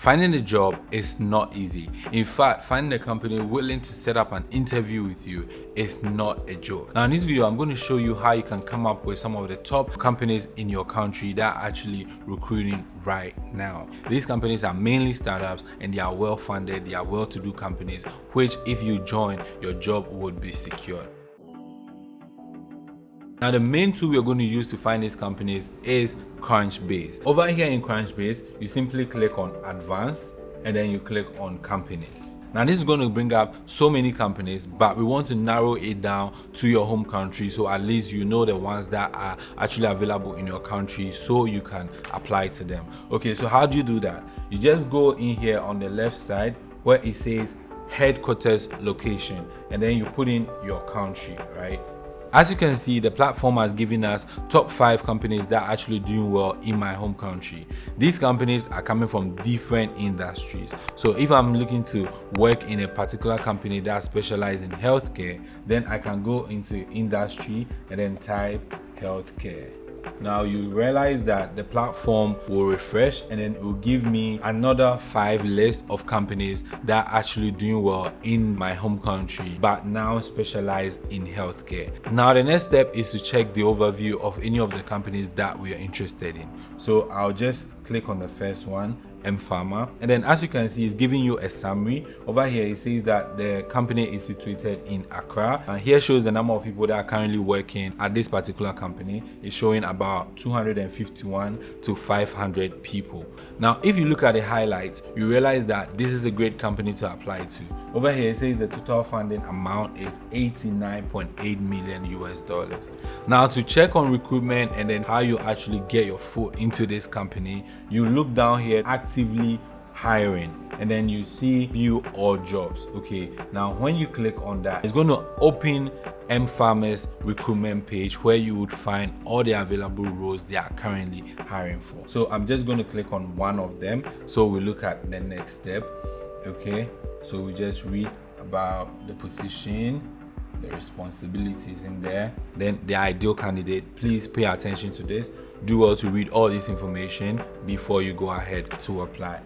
Finding a job is not easy. In fact, finding a company willing to set up an interview with you is not a joke. Now in this video, I'm going to show you how you can come up with some of the top companies in your country that are actually recruiting right now. These companies are mainly startups and they are well funded, they are well-to-do companies, which if you join, your job would be secured. Now the main tool we're going to use to find these companies is Crunchbase. Over here in Crunchbase, you simply click on Advanced and then you click on Companies. Now this is going to bring up so many companies, but we want to narrow it down to your home country, so at least you know the ones that are actually available in your country so you can apply to them. Okay, so how do you do that? You just go in here on the left side where it says headquarters location and then you put in your country, right? As you can see, the platform has given us top 5 companies that are actually doing well in my home country. These companies are coming from different industries. So if I'm looking to work in a particular company that specializes in healthcare, then I can go into industry and then type healthcare. Now you realize that the platform will refresh and then it will give me another 5 lists of companies that are actually doing well in my home country but now specialize in healthcare. Now the next step is to check the overview of any of the companies that we are interested in. So I'll just click on the first one, Pharma, and then as you can see, it's giving you a summary. Over here it says that the company is situated in Accra, and here shows the number of people that are currently working at this particular company. It's showing about 251 to 500 people. Now if you look at the highlights, you realize that this is a great company to apply to. Over here it says the total funding amount is $89.8 million US. Now to check on recruitment and then how you actually get your foot into this company, you look down here, actively hiring, and then you see view all jobs. Okay, now when you click on that, it's going to open Pharma's recruitment page where you would find all the available roles they are currently hiring for. So I'm just going to click on one of them, so we look at the next step. Okay, so we just read about the position, the responsibilities in there, then the ideal candidate. Please pay attention to this. Do well to read all this information before you go ahead to apply.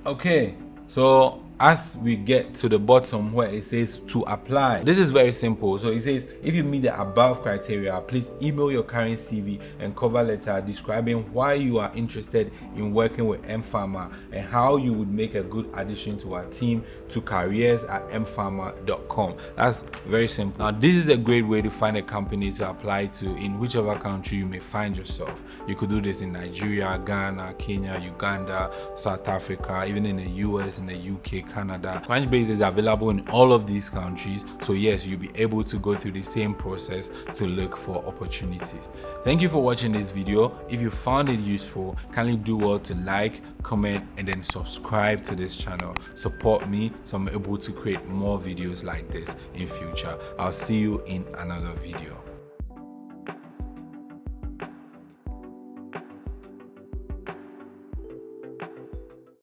Okay, so as we get to the bottom where it says to apply, this is very simple. So it says if you meet the above criteria, please email your current CV and cover letter describing why you are interested in working with Pharma and how you would make a good addition to our team to careers@mpharma.com. That's very simple. Now this is a great way to find a company to apply to in whichever country you may find yourself. You could do this in Nigeria, Ghana, Kenya, Uganda, South Africa, even in the US, in the UK, Canada. Crunchbase is available in all of these countries, so yes, you'll be able to go through the same process to look for opportunities. Thank you for watching this video. If you found it useful, kindly do well to like, comment, and then subscribe to this channel. Support me so I'm able to create more videos like this in future. I'll see you in another video.